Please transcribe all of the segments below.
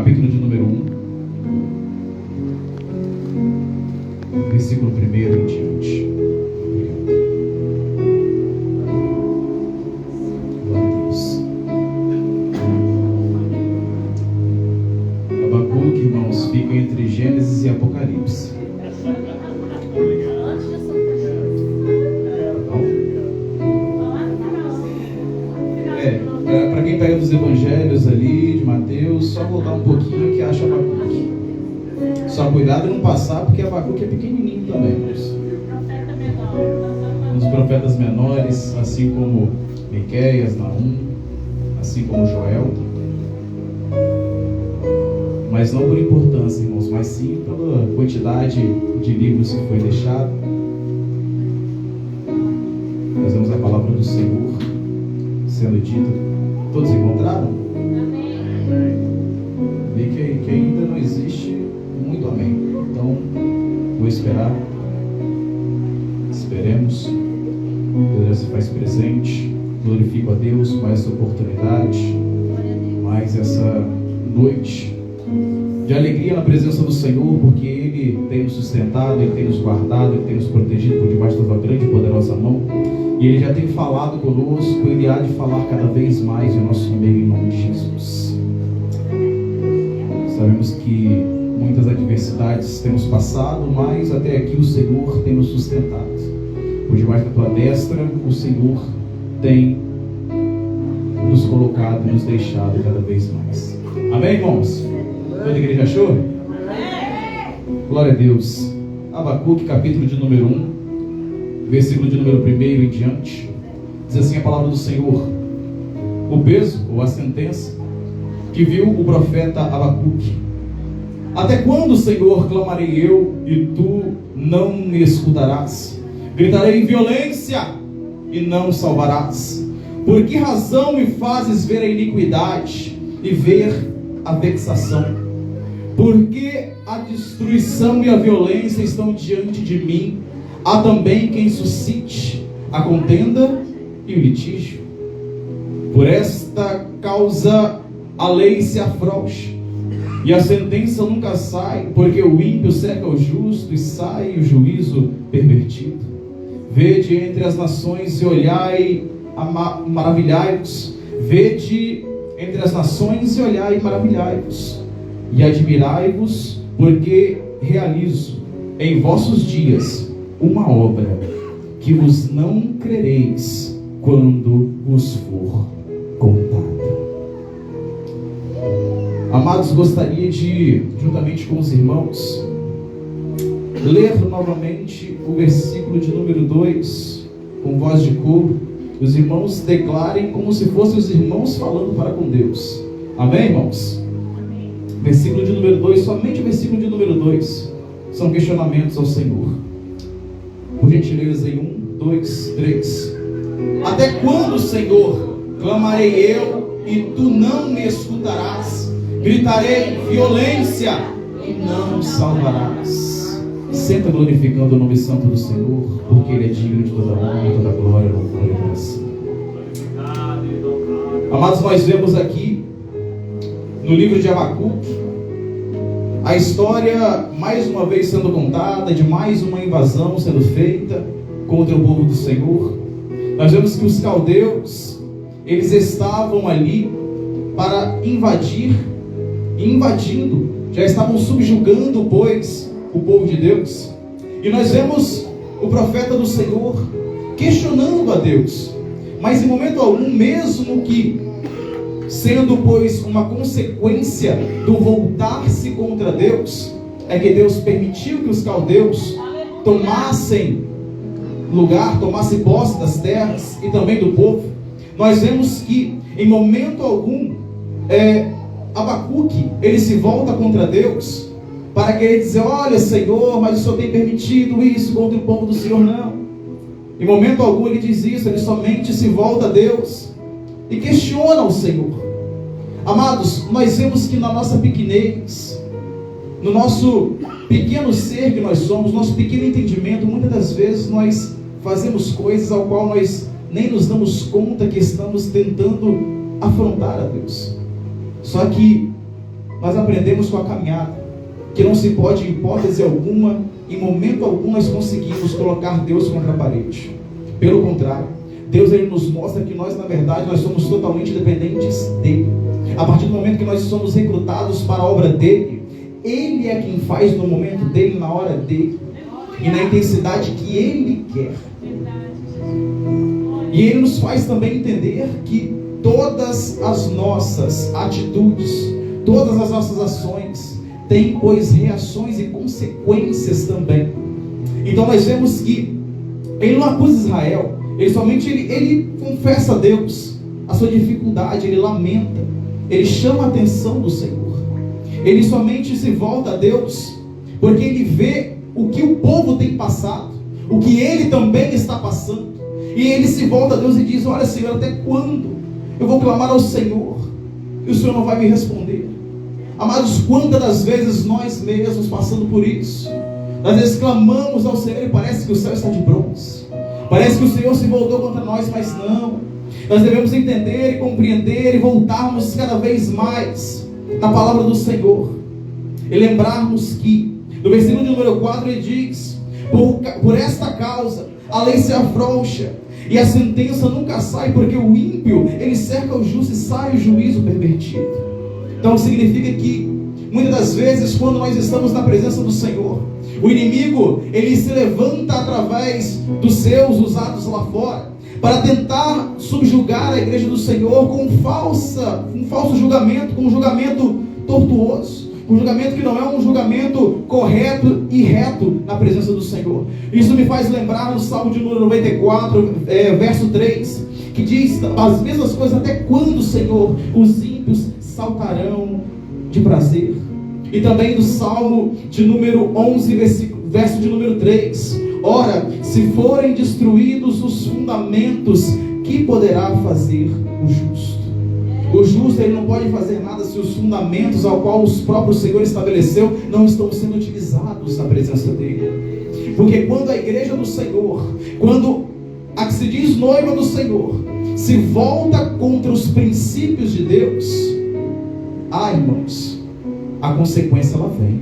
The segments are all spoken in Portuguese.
capítulo de número 1, versículo 1 em diante. Irmãos, fica entre Gênesis e Apocalipse. Para quem pega dos evangelhos ali, de Mateus, só voltar um pouquinho que acha Abacuque. Só cuidado e não passar, porque Abacuque é pequenininho também, irmãos. Um dos profetas menores, assim como Miqueias, Naum, assim como Joel. Mas não por importância, irmãos, mas sim pela quantidade de livros que foi deixado. Nós vemos a palavra do Senhor sendo dita. Todos encontraram? Amém. Vi que ainda não existe muito amém. Então, vou esperar. Esperemos. Deus já se faz presente. Glorifico a Deus por essa oportunidade, mais essa noite de alegria na presença do Senhor, porque Ele tem nos sustentado, Ele tem nos guardado, Ele tem nos protegido por debaixo da sua grande e poderosa mão, e Ele já tem falado conosco, Ele há de falar cada vez mais em nosso meio, em nome de Jesus. Sabemos que muitas adversidades temos passado, mas até aqui o Senhor tem nos sustentado. Por debaixo da tua destra, o Senhor tem nos colocado e nos deixado cada vez mais. Amém, irmãos? Toda a igreja achou? Amém. Glória a Deus. Abacuque, capítulo de número 1, versículo de número 1 em diante. Diz assim a palavra do Senhor: o peso, ou a sentença, que viu o profeta Abacuque. Até quando, Senhor, clamarei eu, e tu não me escutarás? Gritarei em violência, e não salvarás. Por que razão me fazes ver a iniquidade e ver a vexação? Porque a destruição e a violência estão diante de mim. Há também quem suscite a contenda e o litígio. Por esta causa a lei se afrouxa e a sentença nunca sai, porque o ímpio cerca o justo e sai o juízo pervertido. Vede entre as nações e olhai, maravilhai-vos. Vede entre as nações e olhai e maravilhai-vos. E admirai-vos, porque realizo em vossos dias uma obra que vos não crereis quando vos for contada. Amados, gostaria de, juntamente com os irmãos, ler novamente o versículo de número 2, com voz de coro. Os irmãos declarem como se fossem os irmãos falando para com Deus. Amém, irmãos? Amém. Versículo de número 2, somente o versículo de número 2, são questionamentos ao Senhor. Por gentileza, em 1, 2, 3. Até quando, Senhor, clamarei eu, e tu não me escutarás? Gritarei violência, e não salvarás. Senta glorificando o nome santo do Senhor, porque Ele é digno de toda honra, toda glória, louvor e graça. Amados, nós vemos aqui no livro de Abacuque a história mais uma vez sendo contada de mais uma invasão sendo feita contra o povo do Senhor. Nós vemos que os caldeus, eles estavam ali para invadir, e invadindo, já estavam subjugando, pois, o povo de Deus. E nós vemos o profeta do Senhor questionando a Deus, mas em momento algum, mesmo que sendo, pois, uma consequência do voltar-se contra Deus, é que Deus permitiu que os caldeus tomassem lugar, tomassem posse das terras e também do povo. Nós vemos que em momento algum Abacuque, ele se volta contra Deus para querer dizer: olha, Senhor, mas o Senhor tem permitido isso contra o povo do Senhor. Não, em momento algum ele diz isso. Ele somente se volta a Deus e questiona o Senhor. Amados, nós vemos que na nossa pequenez, no nosso pequeno ser que nós somos, nosso pequeno entendimento, muitas das vezes nós fazemos coisas ao qual nós nem nos damos conta que estamos tentando afrontar a Deus. Só que nós aprendemos com a caminhada que não se pode, em hipótese alguma, em momento algum, nós conseguimos colocar Deus contra a parede. Pelo contrário, Deus ele nos mostra que nós, na verdade, nós somos totalmente dependentes dele. A partir do momento que nós somos recrutados para a obra dele, ele é quem faz no momento dele, na hora dele e na intensidade que ele quer. E ele nos faz também entender que todas as nossas atitudes, todas as nossas ações têm, pois, reações e consequências também. Então nós vemos que ele não acusa Israel, ele confessa a Deus a sua dificuldade, ele lamenta, ele chama a atenção do Senhor, ele somente se volta a Deus porque ele vê o que o povo tem passado, o que ele também está passando, e ele se volta a Deus e diz: olha, Senhor, até quando eu vou clamar ao Senhor e o Senhor não vai me responder? Amados, quantas das vezes nós mesmos passando por isso, às vezes clamamos ao Senhor e parece que o céu está de bronze, parece que o Senhor se voltou contra nós, mas não. Nós devemos entender e compreender e voltarmos cada vez mais na palavra do Senhor e lembrarmos que no versículo de número 4 ele diz: por esta causa a lei se afrouxa e a sentença nunca sai, porque o ímpio ele cerca o justo e sai o juízo pervertido. Então significa que muitas das vezes, quando nós estamos na presença do Senhor, o inimigo ele se levanta através dos seus usados lá fora para tentar subjugar a igreja do Senhor com um falso julgamento, com um julgamento tortuoso, um julgamento que não é um julgamento correto e reto na presença do Senhor. Isso me faz lembrar no Salmo de número 94, verso 3, que diz as mesmas coisas: até quando, Senhor, os ímpios saltarão de prazer? E também do Salmo de número 11, verso de número 3: ora, se forem destruídos os fundamentos, que poderá fazer o justo? O justo ele não pode fazer nada se os fundamentos ao qual os próprios Senhor estabeleceu não estão sendo utilizados na presença dele. Porque quando a igreja do Senhor, quando a que se diz noiva do Senhor, se volta contra os princípios de Deus, irmãos, a consequência ela vem.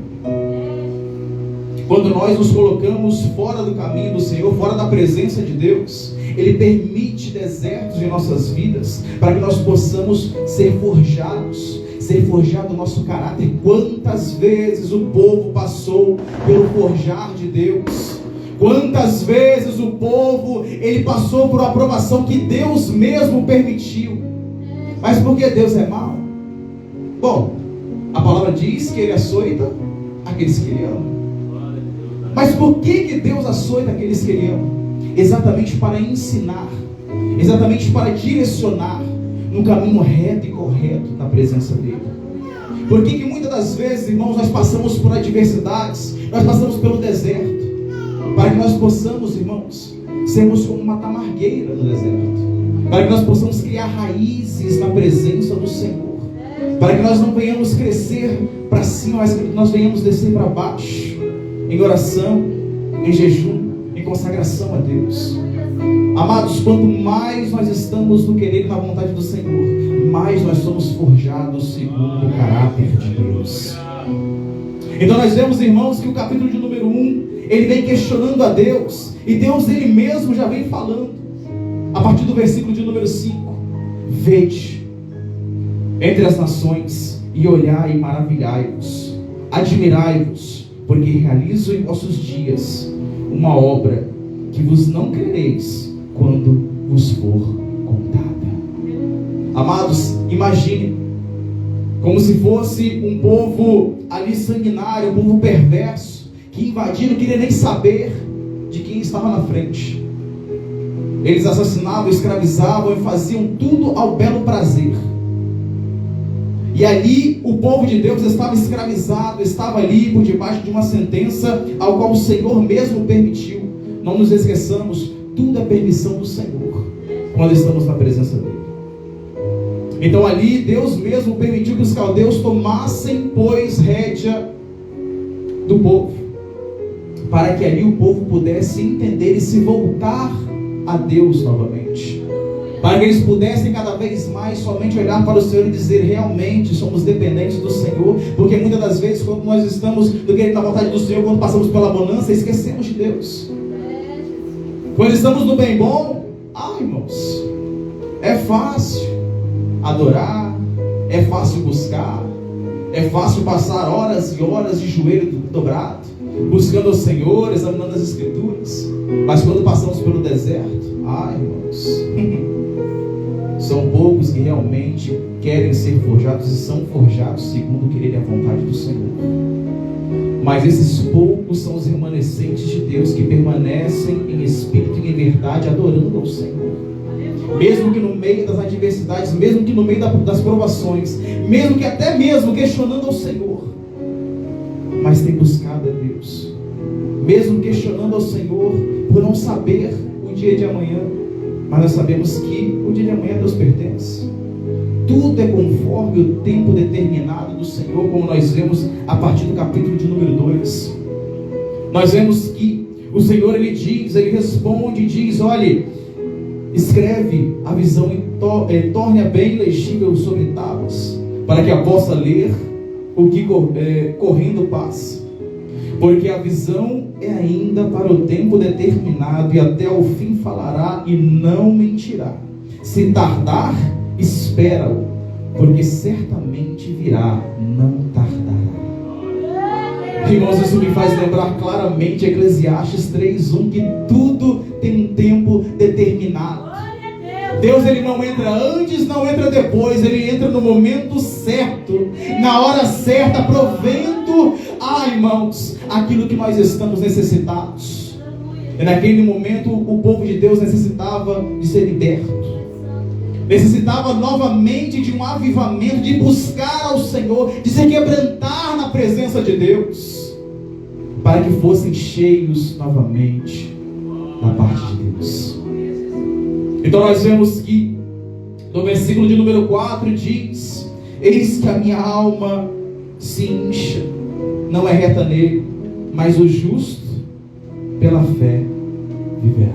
Quando nós nos colocamos fora do caminho do Senhor, fora da presença de Deus, Ele permite desertos em nossas vidas, para que nós possamos ser forjado o nosso caráter. Quantas vezes o povo passou pelo forjar de Deus? Quantas vezes o povo, ele passou por uma aprovação que Deus mesmo permitiu? Mas por que Deus é mau? Bom, a palavra diz que Ele açoita aqueles que Ele ama. Mas por que Deus açoita aqueles que Ele ama? Exatamente para ensinar, exatamente para direcionar no caminho reto e correto na presença dEle. Por que muitas das vezes, irmãos, nós passamos por adversidades, nós passamos pelo deserto? Para que nós possamos, irmãos, sermos como uma tamargueira no deserto, para que nós possamos criar raízes na presença do Senhor, para que nós não venhamos crescer para cima, mas que nós venhamos descer para baixo, em oração, em jejum, em consagração a Deus. Amados, quanto mais nós estamos no querer e na vontade do Senhor, mais nós somos forjados segundo o caráter de Deus. Então nós vemos, irmãos, que o capítulo de número 1, ele vem questionando a Deus, e Deus ele mesmo já vem falando, a partir do versículo de número 5: vede entre as nações, e olhai e maravilhai-vos, admirai-vos, porque realizo em vossos dias uma obra que vos não crereis quando vos for contada. Amados, imagine como se fosse um povo ali sanguinário, um povo perverso, que invadiram, não queria nem saber de quem estava na frente. Eles assassinavam, escravizavam e faziam tudo ao belo prazer. E ali o povo de Deus estava escravizado, estava ali por debaixo de uma sentença ao qual o Senhor mesmo permitiu. Não nos esqueçamos, tudo é permissão do Senhor quando estamos na presença dEle. Então ali Deus mesmo permitiu que os caldeus tomassem, pois, rédea do povo, para que ali o povo pudesse entender e se voltar a Deus novamente. para que eles pudessem cada vez mais somente olhar para o Senhor e dizer: realmente somos dependentes do Senhor. Porque muitas das vezes, quando nós estamos no querer da vontade do Senhor, quando passamos pela bonança, esquecemos de Deus. Quando estamos no bem bom, irmãos, é fácil adorar, é fácil buscar, é fácil passar horas e horas de joelho dobrado, buscando o Senhor, examinando as Escrituras. Mas quando passamos pelo deserto, irmãos, são poucos que realmente querem ser forjados e são forjados segundo o querer e a vontade do Senhor. Mas esses poucos são os remanescentes de Deus que permanecem em espírito e em verdade, adorando ao Senhor. Mesmo que no meio das adversidades, mesmo que no meio das provações, mesmo que até mesmo questionando ao Senhor, mas tem buscado a Deus. Mesmo questionando ao Senhor por não saber o dia de amanhã, mas nós sabemos que o dia de amanhã Deus pertence. Tudo é conforme o tempo determinado do Senhor, como nós vemos a partir do capítulo de número 2. Nós vemos que o Senhor, Ele responde e diz: olhe, escreve a visão e torne-a bem legível sobre tábuas, para que a possa ler o que correndo passa. Porque a visão é ainda para o tempo determinado, e até o fim falará e não mentirá. Se tardar, espera-o, porque certamente virá, não tardará. Irmãos, isso me faz lembrar claramente Eclesiastes 3:1, que tudo tem um tempo determinado. Deus, Ele não entra antes, não entra depois, Ele entra no momento certo, na hora certa, provendo, irmãos, aquilo que nós estamos necessitados. E naquele momento o povo de Deus necessitava de ser liberto, necessitava novamente de um avivamento, de buscar ao Senhor, de se quebrantar na presença de Deus, para que fossem cheios novamente da parte de Deus. Então nós vemos que no versículo de número 4 diz: eis que a minha alma se incha, não é reta nele, mas o justo pela fé viverá.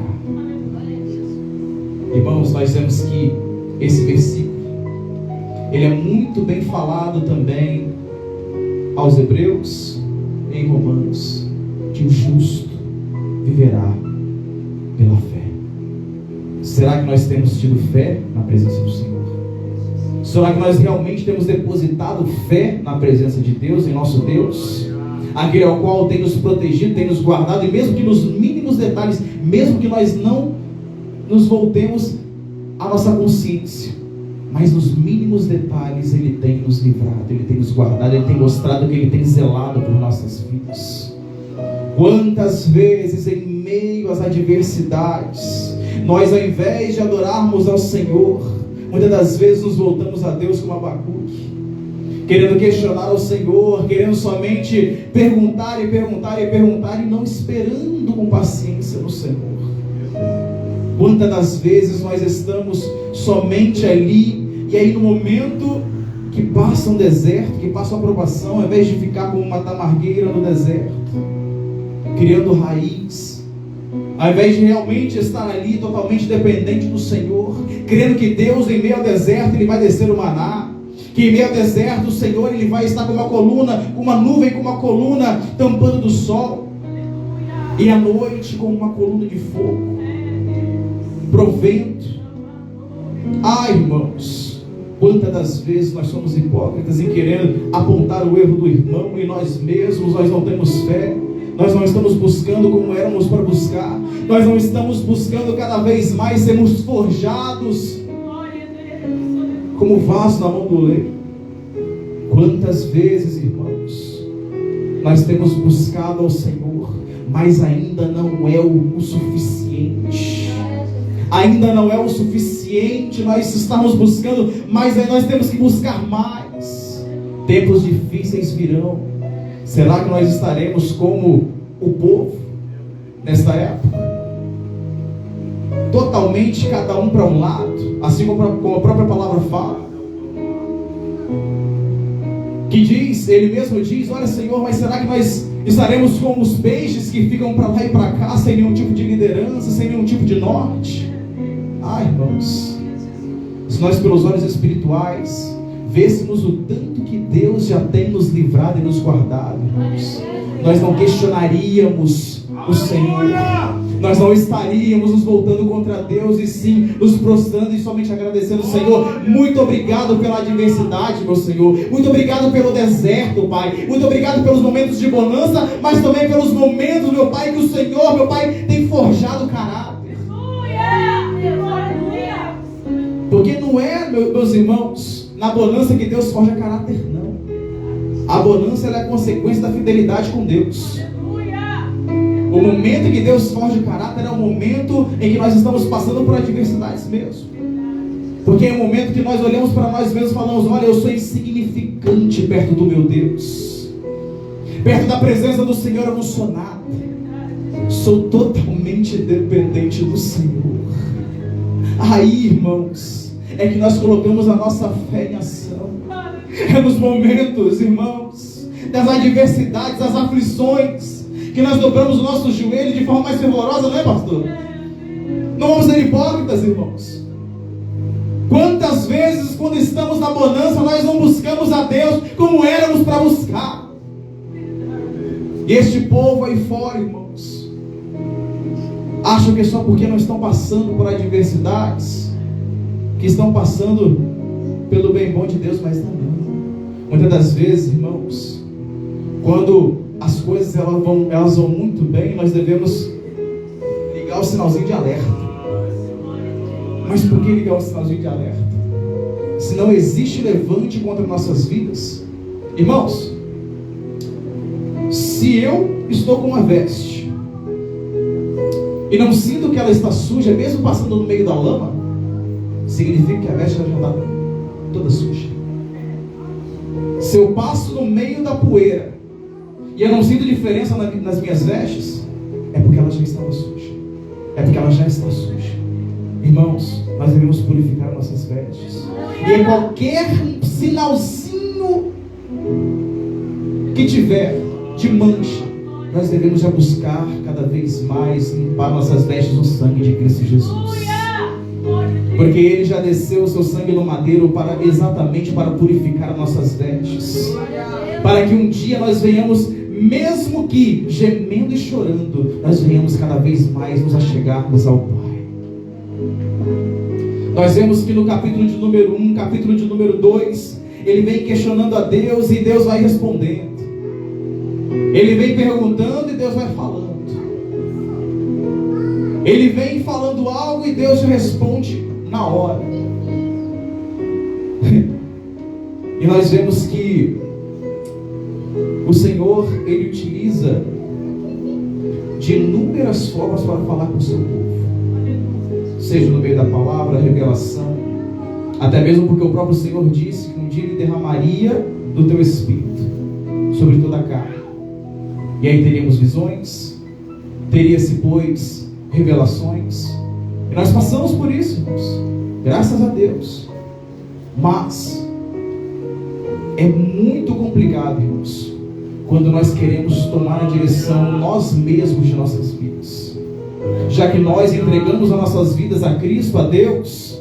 Irmãos, nós vemos que esse versículo, ele é muito bem falado também aos hebreus, em Romanos, que o justo viverá pela fé. Será que nós temos tido fé na presença do Senhor? Será que nós realmente temos depositado fé na presença de Deus, em nosso Deus? Aquele ao qual tem nos protegido, tem nos guardado, e mesmo que nos mínimos detalhes, mesmo que nós não nos voltemos à nossa consciência, mas nos mínimos detalhes Ele tem nos livrado, Ele tem nos guardado, Ele tem mostrado que Ele tem zelado por nossas vidas. Quantas vezes em meio às adversidades, nós, ao invés de adorarmos ao Senhor, muitas das vezes nos voltamos a Deus como Abacuque, querendo questionar ao Senhor, querendo somente perguntar e não esperando com paciência no Senhor. Quantas das vezes nós estamos somente ali, e aí no momento que passa um deserto, que passa uma provação, ao invés de ficar como uma tamargueira no deserto, criando raiz, ao invés de realmente estar ali totalmente dependente do Senhor, crendo que Deus, em meio ao deserto, Ele vai descer o maná, que em meio ao deserto o Senhor, Ele vai estar com uma coluna, com uma nuvem, com uma coluna tampando do sol, e à noite com uma coluna de fogo, provento. Irmãos, quantas das vezes nós somos hipócritas em querendo apontar o erro do irmão, e nós mesmos, nós não temos fé, nós não estamos buscando como éramos para buscar, nós não estamos buscando cada vez mais sermos forjados como vaso na mão do oleiro. Quantas vezes, irmãos, nós temos buscado ao Senhor, mas ainda não é o suficiente. Ainda não é o suficiente nós estamos buscando, mas aí nós temos que buscar mais. Tempos difíceis virão. Será que nós estaremos como o povo nesta época? Totalmente cada um para um lado, assim como a própria palavra fala. Que diz, Ele mesmo diz: olha, Senhor, mas será que nós estaremos como os peixes que ficam para lá e para cá, sem nenhum tipo de liderança, sem nenhum tipo de norte? Irmãos, nós pelos olhos espirituais vêssemos o tanto que Deus já tem nos livrado e nos guardado, irmãos, nós não questionaríamos o Senhor, nós não estaríamos nos voltando contra Deus, e sim nos prostrando e somente agradecendo. Senhor, muito obrigado pela adversidade, meu Senhor, muito obrigado pelo deserto, Pai, muito obrigado pelos momentos de bonança, mas também pelos momentos, meu Pai, que o Senhor, meu Pai, tem forjado o caráter. Porque não é, meus irmãos, na bonança que Deus forja caráter, não. A bonança ela é a consequência da fidelidade com Deus. O momento em que Deus forja o caráter é o momento em que nós estamos passando por adversidades mesmo. Porque é o momento que nós olhamos para nós mesmos e falamos: olha, eu sou insignificante perto do meu Deus. Perto da presença do Senhor eu não sou nada. Sou totalmente dependente do Senhor. Aí, irmãos, é que nós colocamos a nossa fé em ação. É nos momentos, irmãos, das adversidades, das aflições, que nós dobramos o nosso joelho de forma mais fervorosa, não é, pastor? Não vamos ser hipócritas, irmãos. Quantas vezes, quando estamos na bonança, nós não buscamos a Deus como éramos para buscar? E este povo aí fora, irmãos, acham que só porque não estão passando por adversidades, que estão passando pelo bem bom de Deus, mas não. Muitas das vezes, irmãos, quando as coisas elas vão muito bem, nós devemos ligar o sinalzinho de alerta. Mas por que ligar o sinalzinho de alerta? Se não existe levante contra nossas vidas, irmãos, se eu estou com uma veste e não sinto que ela está suja, mesmo passando no meio da lama, significa que a veste já está toda suja. Se eu passo no meio da poeira e eu não sinto diferença nas minhas vestes, é porque ela já estava suja. É porque ela já está suja. Irmãos, nós devemos purificar nossas vestes. E em qualquer sinalzinho que tiver de mancha, nós devemos já buscar cada vez mais limpar nossas vestes no sangue de Cristo Jesus. Porque Ele já desceu o seu sangue no madeiro exatamente para purificar nossas vestes. Para que um dia nós venhamos, mesmo que gemendo e chorando, nós venhamos cada vez mais nos achegarmos ao Pai. Nós vemos que no capítulo de número 1, capítulo de número 2, ele vem questionando a Deus e Deus vai respondendo. Ele vem perguntando e Deus vai falando. Ele vem falando algo e Deus responde na hora. E nós vemos que o Senhor, Ele utiliza de inúmeras formas para falar com o seu povo. Seja no meio da palavra, revelação, até mesmo porque o próprio Senhor disse que um dia Ele derramaria do teu Espírito sobre toda a carne. E aí teríamos visões, teria-se, pois, revelações. E nós passamos por isso, irmãos, graças a Deus. Mas é muito complicado, irmãos, quando nós queremos tomar a direção nós mesmos de nossas vidas. Já que nós entregamos as nossas vidas a Cristo, a Deus,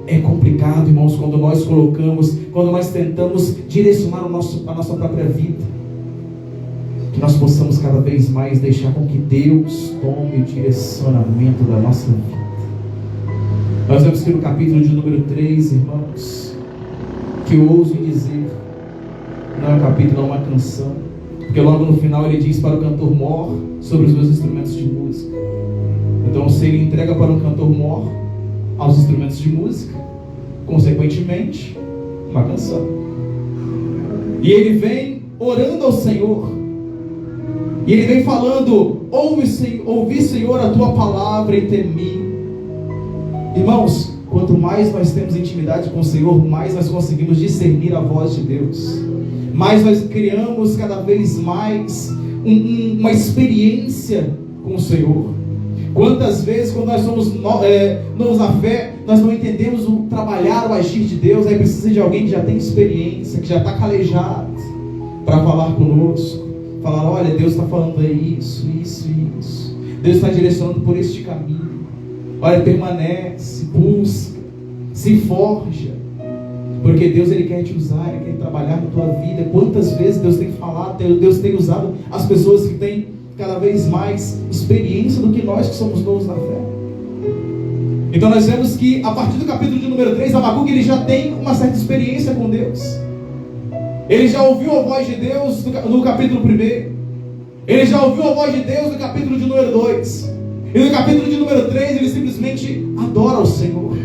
é complicado, irmãos, quando nós tentamos direcionar a nossa própria vida. Que nós possamos cada vez mais deixar com que Deus tome o direcionamento da nossa vida. Nós vemos que no capítulo de número 3, irmãos, que eu ouso dizer, não é um capítulo, é uma canção, porque logo no final ele diz para o cantor mor sobre os meus instrumentos de música. Então, se ele entrega para um cantor mor aos instrumentos de música, consequentemente, uma canção. E ele vem orando ao Senhor. E ele vem falando: ouvi, Senhor, a tua palavra e temi. Irmãos, quanto mais nós temos intimidade com o Senhor, mais nós conseguimos discernir a voz de Deus. Mais nós criamos cada vez mais uma experiência com o Senhor. Quantas vezes, quando nós somos novos na fé, nós não entendemos o trabalhar, o agir de Deus, aí precisa de alguém que já tem experiência, que já está calejado, para falar conosco. Falar: olha, Deus está falando isso. Deus está direcionando por este caminho. Olha, permanece, busca, se forja, porque Deus, Ele quer te usar, Ele quer trabalhar na tua vida. Quantas vezes Deus tem falado, Deus tem usado as pessoas que têm cada vez mais experiência do que nós que somos novos na fé. Então nós vemos que a partir do capítulo de número 3, Abacuque, ele já tem uma certa experiência com Deus. Ele já ouviu a voz de Deus no capítulo 1. Ele já ouviu a voz de Deus no capítulo de número 2. E no capítulo de número 3, ele simplesmente adora o Senhor.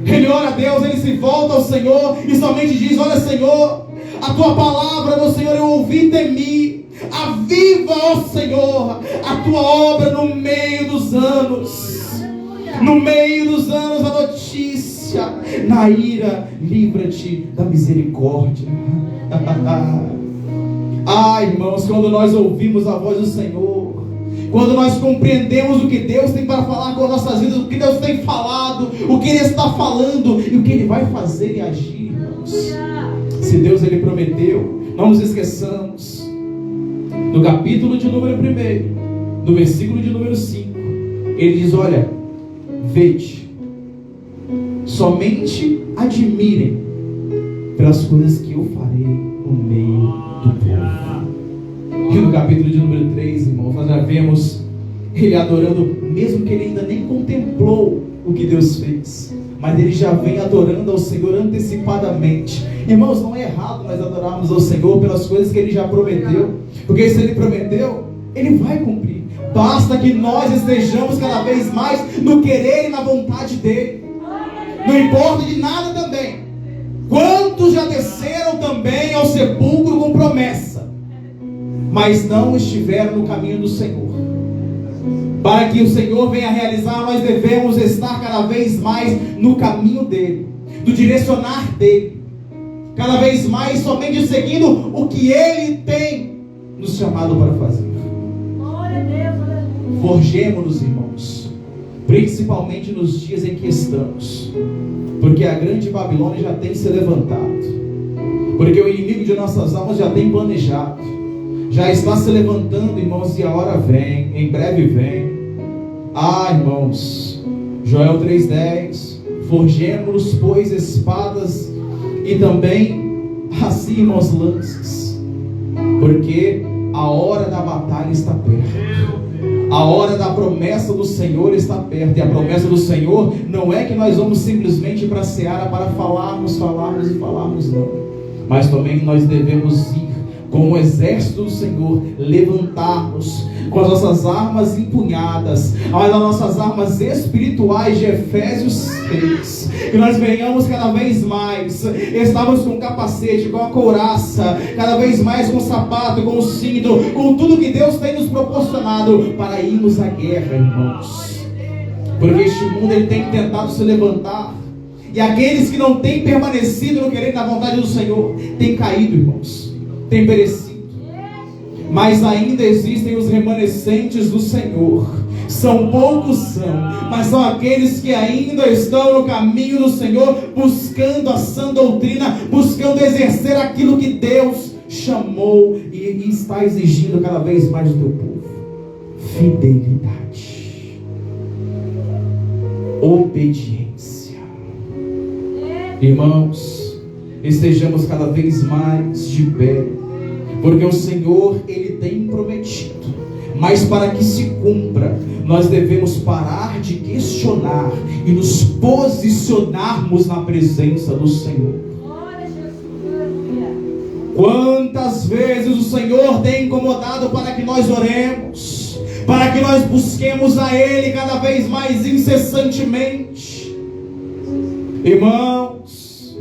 Ele ora a Deus, ele se volta ao Senhor e somente diz: olha, Senhor, a tua palavra, meu Senhor, eu ouvi e temi. Aviva, ó Senhor, a tua obra no meio dos anos. No meio dos anos a notícia. Na ira, livra-te da misericórdia. Irmãos, quando nós ouvimos a voz do Senhor, quando nós compreendemos o que Deus tem para falar com as nossas vidas, o que Deus tem falado, o que Ele está falando e o que Ele vai fazer e agir, irmãos. Se Deus, Ele prometeu, não nos esqueçamos, no capítulo de número 1, no versículo de número 5, Ele diz: olha, vede, somente admirem pelas coisas que eu farei no meio do povo. E no capítulo de número 3, irmãos, nós já vemos ele adorando, mesmo que ele ainda nem contemplou o que Deus fez, mas ele já vem adorando ao Senhor antecipadamente. Irmãos, não é errado nós adorarmos ao Senhor pelas coisas que Ele já prometeu, porque se Ele prometeu, Ele vai cumprir. Basta que nós estejamos cada vez mais no querer e na vontade dEle. Não importa de nada também. Quantos já desceram também ao sepulcro com promessa, mas não estiveram no caminho do Senhor? Para que o Senhor venha realizar, nós devemos estar cada vez mais no caminho dEle, do direcionar dEle, cada vez mais somente seguindo o que Ele tem nos chamado para fazer. Forjemo-nos, irmãos, principalmente nos dias em que estamos, porque a grande Babilônia já tem se levantado, porque o inimigo de nossas almas já tem planejado, já está se levantando, irmãos, e a hora vem, em breve vem. Irmãos, Joel 3,10: forjemo-nos, pois, espadas e também, assim, irmãos, lanças, porque a hora da batalha está perto. A hora da promessa do Senhor está perto. E a promessa do Senhor não é que nós vamos simplesmente para a seara para falarmos, não. Mas também nós devemos ir como o exército do Senhor, levantarmos com as nossas armas empunhadas, as nossas armas espirituais de Efésios 3, que nós venhamos cada vez mais, estamos com capacete, com a couraça, cada vez mais com o sapato, com o cinto, com tudo que Deus tem nos proporcionado para irmos à guerra, irmãos, porque este mundo ele tem tentado se levantar, e aqueles que não têm permanecido no querer da vontade do Senhor, têm caído, irmãos, tem perecido. Mas ainda existem os remanescentes do Senhor. São poucos, mas são aqueles que ainda estão no caminho do Senhor, buscando a sã doutrina, buscando exercer aquilo que Deus chamou e está exigindo cada vez mais do teu povo: fidelidade, obediência. Irmãos, estejamos cada vez mais de pé, porque o Senhor, Ele tem prometido, mas para que se cumpra, nós devemos parar de questionar e nos posicionarmos na presença do Senhor. Quantas vezes o Senhor tem incomodado para que nós oremos, para que nós busquemos a Ele cada vez mais incessantemente. Irmãos,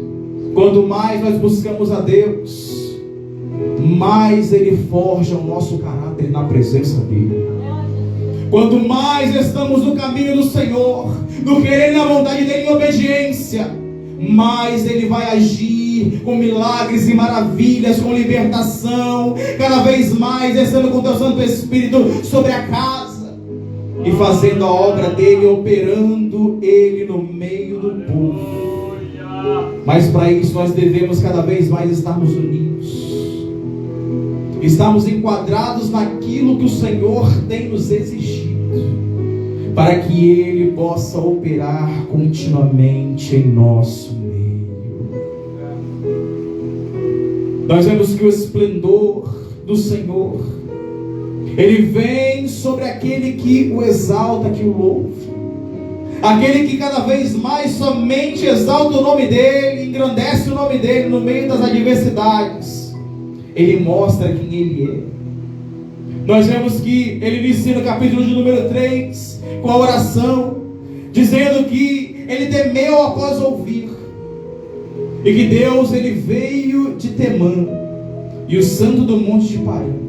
quanto mais nós buscamos a Deus, mais Ele forja o nosso caráter na presença dEle. Quanto mais estamos no caminho do Senhor, no querer e na vontade dEle em obediência, mais Ele vai agir com milagres e maravilhas, com libertação, cada vez mais descendo com o teu Santo Espírito sobre a casa e fazendo a obra dEle, operando Ele no meio do povo. Mas para isso nós devemos cada vez mais estarmos unidos, estamos enquadrados naquilo que o Senhor tem nos exigido. para que Ele possa operar continuamente em nosso meio. Nós vemos que o esplendor do Senhor, Ele vem sobre aquele que o exalta, que o louva, aquele que cada vez mais somente exalta o nome dEle, engrandece o nome dEle no meio das adversidades. Ele mostra quem Ele é. Nós vemos que Ele inicia no capítulo de número 3 com a oração, dizendo que Ele temeu após ouvir, e que Deus, Ele veio de Temã, e o santo do monte de Paran,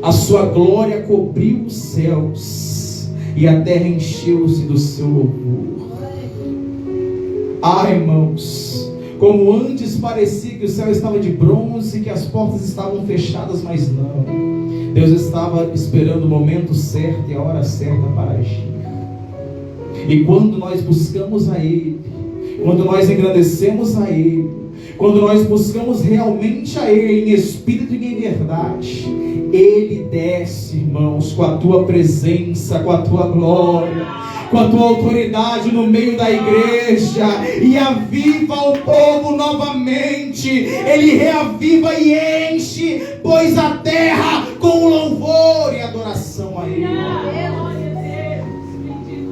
a sua glória cobriu os céus, e a terra encheu-se do seu louvor. Ah, irmãos, como antes parecia que o céu estava de bronze, que as portas estavam fechadas, mas não. Deus estava esperando o momento certo e a hora certa para agir. E quando nós buscamos a Ele, quando nós engrandecemos a Ele, quando nós buscamos realmente a Ele em espírito e em verdade, Ele desce, irmãos, com a tua presença, com a tua glória, com a tua autoridade no meio da igreja, e aviva o povo novamente. Ele reaviva e enche, pois a terra com louvor e adoração a Ele.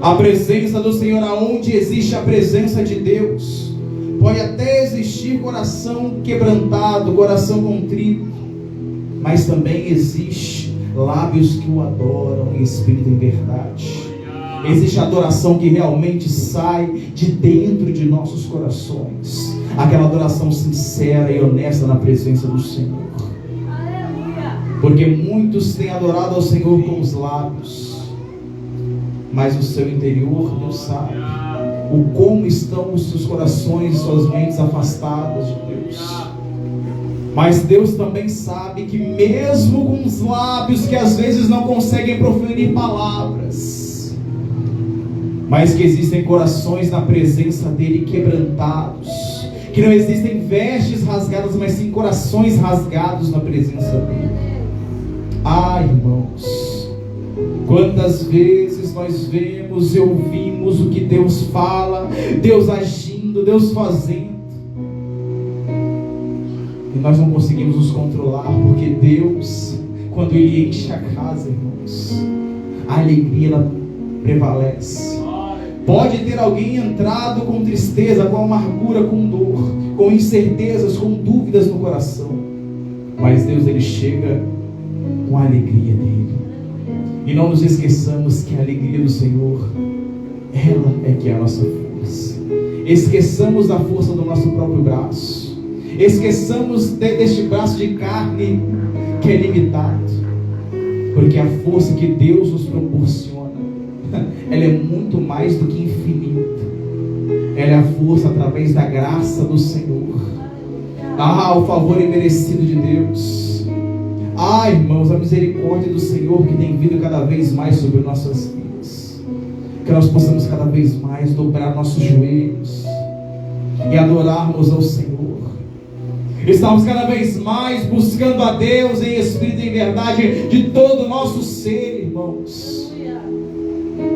A presença do Senhor, aonde existe a presença de Deus, pode até existir coração quebrantado, coração contrito, mas também existe lábios que o adoram em espírito e em verdade. Existe adoração que realmente sai de dentro de nossos corações, aquela adoração sincera e honesta na presença do Senhor. Porque muitos têm adorado ao Senhor com os lábios, mas o seu interior não sabe o como estão os seus corações e suas mentes afastadas de Deus. Mas Deus também sabe que mesmo com os lábios que às vezes não conseguem proferir palavras, mas que existem corações na presença dEle quebrantados, que não existem vestes rasgadas, mas sim corações rasgados na presença dEle. Ah, irmãos, quantas vezes nós vemos e ouvimos o que Deus fala, Deus agindo, Deus fazendo, e nós não conseguimos nos controlar, porque Deus, quando Ele enche a casa, irmãos, a alegria ela prevalece. Pode ter alguém entrado com tristeza, com amargura, com dor, com incertezas, com dúvidas no coração, mas Deus, Ele chega com a alegria dEle. E não nos esqueçamos que a alegria do Senhor, ela é que é a nossa força. Esqueçamos da força do nosso próprio braço, esqueçamos deste braço de carne que é limitado, porque a força que Deus nos proporciona, ela é muito mais do que infinita. Ela é a força através da graça do Senhor. Ah, o favor imerecido de Deus. Ah, irmãos, a misericórdia do Senhor que tem vindo cada vez mais sobre nossas vidas. Que nós possamos cada vez mais dobrar nossos joelhos e adorarmos ao Senhor. Estamos cada vez mais buscando a Deus em espírito e em verdade de todo o nosso ser, irmãos.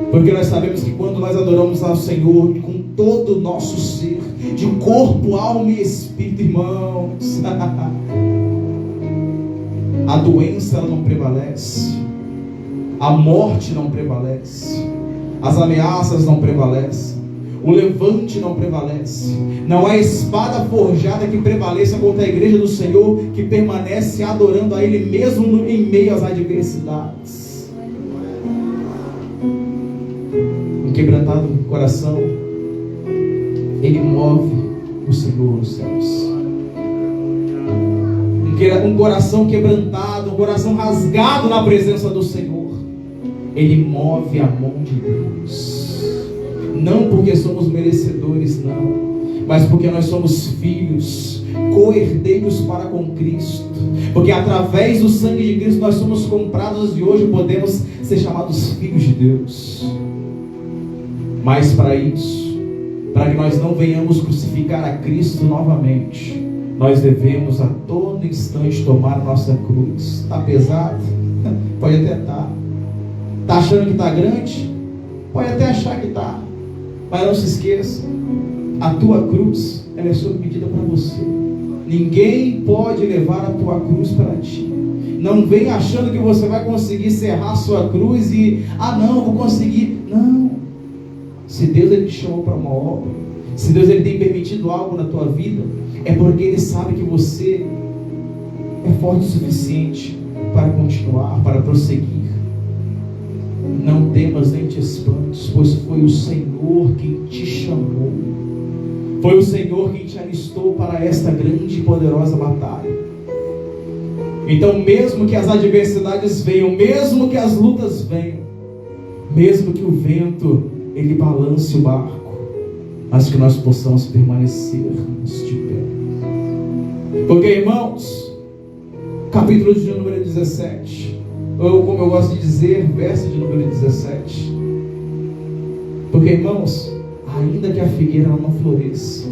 Porque nós sabemos que quando nós adoramos ao Senhor com todo o nosso ser, de corpo, alma e espírito, irmãos, a doença ela não prevalece, a morte não prevalece, as ameaças não prevalecem, o levante não prevalece. Não há espada forjada que prevaleça contra a igreja do Senhor, que permanece adorando a Ele mesmo em meio às adversidades. Um quebrantado coração, Ele move o Senhor nos céus. Um coração quebrantado, um coração rasgado na presença do Senhor, Ele move a mão de Deus. Não porque somos merecedores, não, mas porque nós somos filhos, co-herdeiros para com Cristo. Porque através do sangue de Cristo nós somos comprados e hoje podemos ser chamados filhos de Deus. Mas para isso, para que nós não venhamos crucificar a Cristo novamente, nós devemos a todo instante tomar a nossa cruz. Está pesado? Pode até estar. Está achando que está grande? Pode até achar que está, mas não se esqueça, a tua cruz, ela é sob medida para você. Ninguém pode levar a tua cruz para ti. Não vem achando que você vai conseguir serrar a sua cruz e, não, vou conseguir. Não. Se Deus ele te chamou para uma obra, se Deus ele tem permitido algo na tua vida, é porque Ele sabe que você é forte o suficiente para continuar, para prosseguir. Não temas nem te espantes, pois foi o Senhor quem te chamou. Foi o Senhor quem te alistou para esta grande e poderosa batalha. Então, mesmo que as adversidades venham, mesmo que as lutas venham, mesmo que o vento ele balance o barco, mas que nós possamos permanecermos de pé. Porque, irmãos, capítulo de número 17, ou como eu gosto de dizer, verso de número 17. Porque, irmãos, ainda que a figueira não floresça,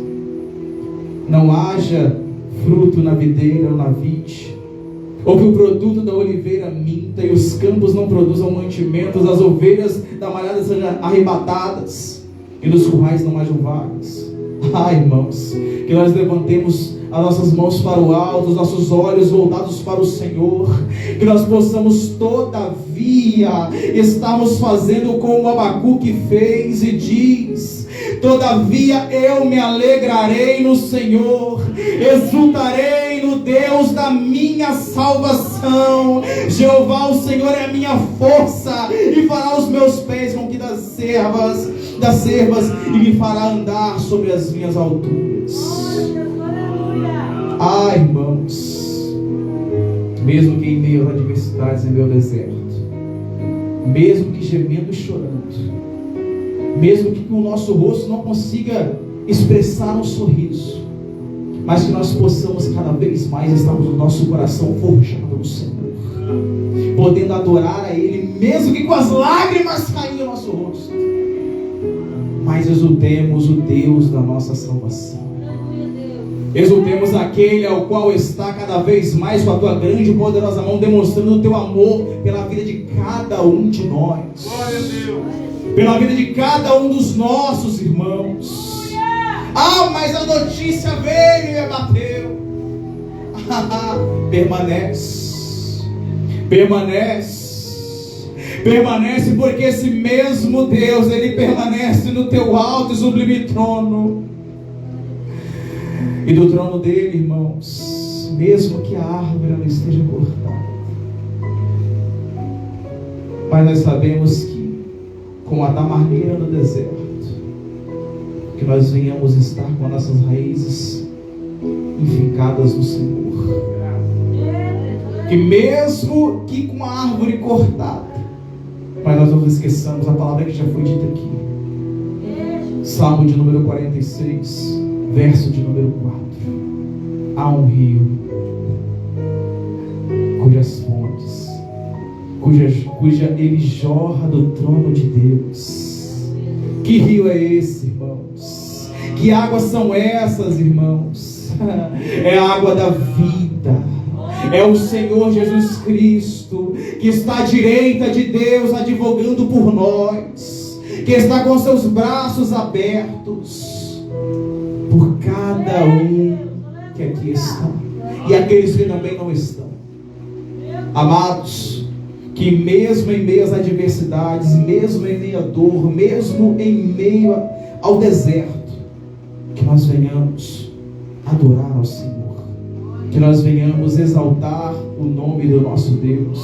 não haja fruto na videira ou na vide, ou que o produto da oliveira minta e os campos não produzam mantimentos, as ovelhas da malhada sejam arrebatadas e nos currais não hajam vagas. Irmãos, que nós levantemos as nossas mãos para o alto, os nossos olhos voltados para o Senhor, que nós possamos todavia estarmos fazendo como Abacuque fez e diz: todavia eu me alegrarei no Senhor, exultarei no Deus da minha salvação. Jeová, o Senhor, é a minha força e fará os meus pés como que das servas e me fará andar sobre as minhas alturas. Irmãos, mesmo que em meio às adversidades, em meio ao deserto, mesmo que gemendo e chorando, mesmo que o nosso rosto não consiga expressar um sorriso, mas que nós possamos cada vez mais estarmos no nosso coração forjado no Senhor, podendo adorar a Ele, mesmo que com as lágrimas caindo no nosso rosto, mas exultemos o Deus da nossa salvação. Exultemos aquele ao qual está cada vez mais com a tua grande e poderosa mão, demonstrando o teu amor pela vida de cada um de nós. Glória a Deus. Pela vida de cada um dos nossos irmãos. Mas a notícia veio e me abateu. Permanece, porque esse mesmo Deus, Ele permanece no teu alto e sublime trono. E do trono dele, irmãos, mesmo que a árvore não esteja cortada, mas nós sabemos que, como a tamargueira no deserto, que nós venhamos estar com as nossas raízes enfincadas no Senhor. Que mesmo que com a árvore cortada, mas nós não esqueçamos a palavra que já foi dita aqui. Salmo de número 46, verso de número 4. Há um rio cujas fontes, cuja ele jorra do trono de Deus. Que rio é esse, irmãos? Que águas são essas, irmãos? É a água da vida. É o Senhor Jesus Cristo, que está à direita de Deus, advogando por nós, que está com seus braços abertos por cada um que aqui está, e aqueles que também não estão. Amados, que mesmo em meio às adversidades, mesmo em meio à dor, mesmo em meio ao deserto, que nós venhamos adorar ao Senhor, que nós venhamos exaltar o nome do nosso Deus,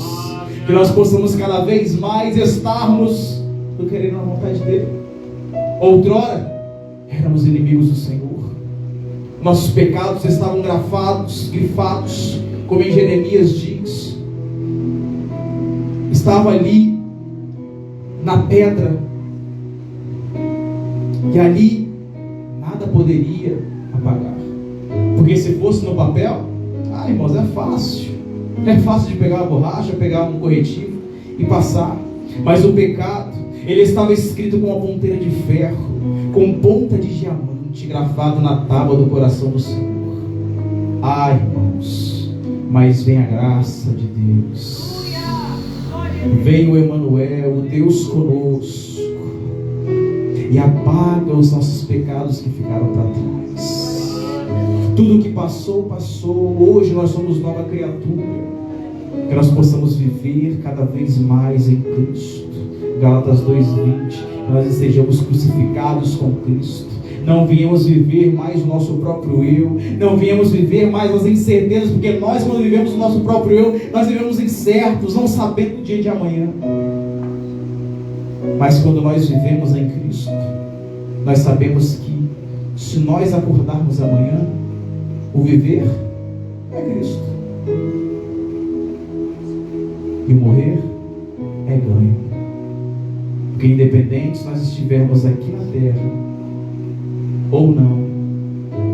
que nós possamos cada vez mais estarmos no querendo a vontade dele. Outrora éramos inimigos do Senhor, nossos pecados estavam grifados, como em Jeremias diz, estava ali na pedra, e ali nada poderia apagar, porque se fosse no papel, irmãos, é fácil de pegar a borracha, pegar um corretivo e passar. Mas o pecado, ele estava escrito com uma ponteira de ferro, com ponta de diamante, gravado na tábua do coração do Senhor. Irmãos, mas vem a graça de Deus, vem o Emanuel, o Deus conosco, e apaga os nossos pecados que ficaram para trás. Tudo que passou, passou. Hoje nós somos nova criatura. Que nós possamos viver cada vez mais em Cristo. Gálatas 2:20. Que nós estejamos crucificados com Cristo. Não viemos viver mais o nosso próprio eu. Não viemos viver mais as incertezas. Porque nós, quando vivemos o nosso próprio eu, nós vivemos incertos, não sabendo o dia de amanhã. Mas quando nós vivemos em Cristo, nós sabemos que se nós acordarmos amanhã, o viver é Cristo. E morrer é ganho. Porque independente se nós estivermos aqui na terra ou não,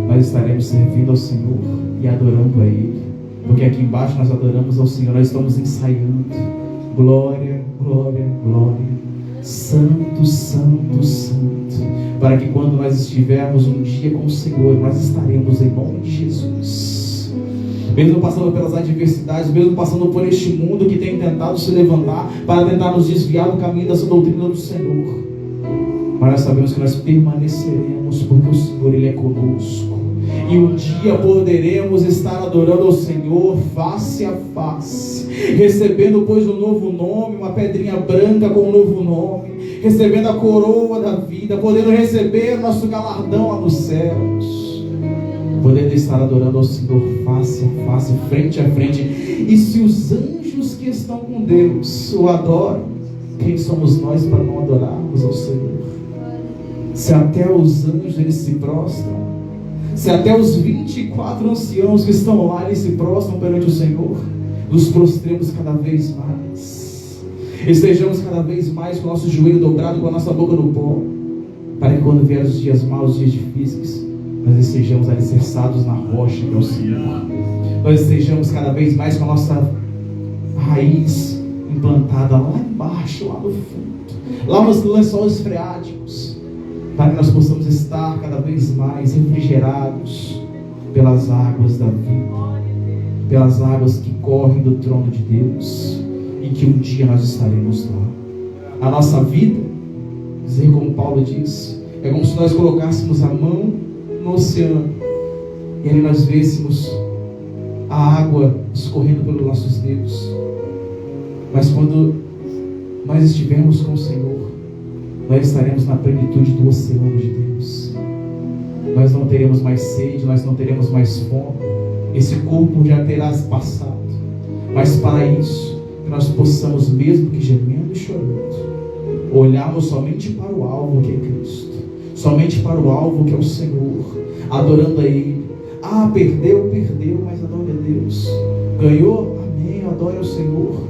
nós estaremos servindo ao Senhor e adorando a Ele. Porque aqui embaixo nós adoramos ao Senhor, nós estamos ensaiando. Glória, glória, glória. Santo, santo, santo. Para que quando nós estivermos um dia com o Senhor, nós estaremos em nome de Jesus. Mesmo passando pelas adversidades, mesmo passando por este mundo que tem tentado se levantar para tentar nos desviar do caminho dessa doutrina do Senhor, mas nós sabemos que nós permaneceremos, porque o Senhor, Ele é conosco. E um dia poderemos estar adorando ao Senhor face a face, recebendo, pois, um novo nome, uma pedrinha branca com um novo nome, recebendo a coroa da vida, podendo receber nosso galardão lá nos céus, podendo estar adorando ao Senhor face a face, frente a frente. E se os anjos que estão com Deus o adoram, quem somos nós para não adorarmos ao Senhor? Se até os anjos eles se prostram, se até os 24 anciãos que estão lá eles se prostram perante o Senhor, nos prostremos cada vez mais, estejamos cada vez mais com o nosso joelho dobrado, com a nossa boca no pó, para que quando vier os dias maus, os dias difíceis, nós estejamos alicerçados na rocha que é o Senhor. Nós estejamos cada vez mais com a nossa raiz implantada lá embaixo, lá no fundo, lá nos lençóis freáticos, para que nós possamos estar cada vez mais refrigerados pelas águas da vida, pelas águas que correm do trono de Deus, e que um dia nós estaremos lá. A nossa vida, dizer como Paulo diz, é como se nós colocássemos a mão no oceano e ali nós vêssemos a água escorrendo pelos nossos dedos. Mas quando nós estivermos com o Senhor, nós estaremos na plenitude do oceano de Deus. Nós não teremos mais sede, nós não teremos mais fome. Esse corpo já terá passado. Mas para isso, que nós possamos, mesmo que gemendo e chorando, olharmos somente para o alvo que é Cristo, somente para o alvo que é o Senhor, adorando a Ele. Ah, perdeu, mas adore a Deus. Ganhou, amém, adore ao Senhor.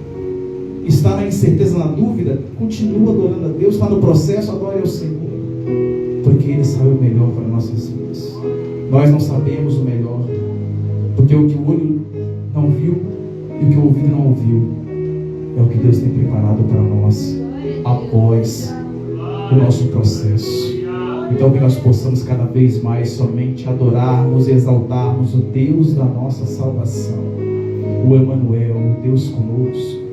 Está na incerteza, na dúvida, continua adorando a Deus. Está no processo, adore ao Senhor, porque Ele sabe o melhor para nossas vidas. Nós não sabemos o melhor, porque o que o olho não viu e o que o ouvido não ouviu é o que Deus tem preparado para nós após o nosso processo. Então que nós possamos cada vez mais somente adorarmos e exaltarmos o Deus da nossa salvação, o Emanuel, o Deus conosco,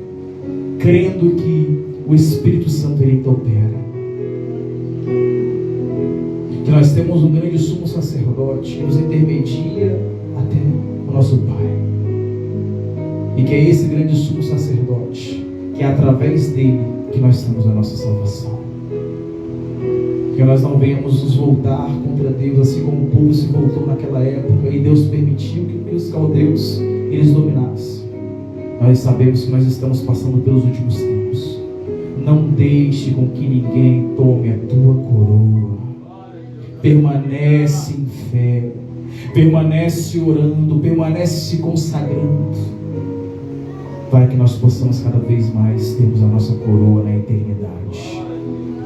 crendo que o Espírito Santo Ele opera, que nós temos um grande sumo sacerdote que nos intermedia até o nosso Pai, e que é esse grande sumo sacerdote, que é através dele que nós temos a nossa salvação. Que nós não venhamos nos voltar contra Deus, assim como o povo se voltou naquela época, e Deus permitiu que os caldeus eles dominassem. Nós sabemos que nós estamos passando pelos últimos tempos. Não deixe com que ninguém tome a tua coroa. Permanece em fé, permanece orando, permanece se consagrando, para que nós possamos cada vez mais termos a nossa coroa na eternidade.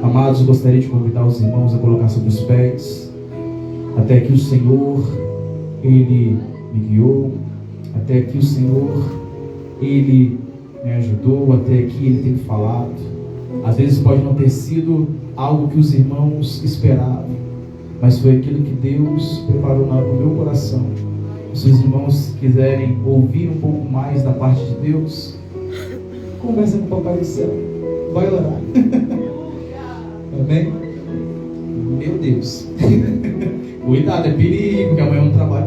Amados, eu gostaria de convidar os irmãos a colocar sobre os pés, até que o Senhor, Ele me guiou, até que o Senhor, Ele me ajudou, até que Ele tem falado. Às vezes pode não ter sido algo que os irmãos esperavam, mas foi aquilo que Deus preparou no meu coração. Se os irmãos quiserem ouvir um pouco mais da parte de Deus, conversa com o Papai do Céu, vai orar. Amém? meu Deus. Cuidado, é perigo, que amanhã eu não trabalho.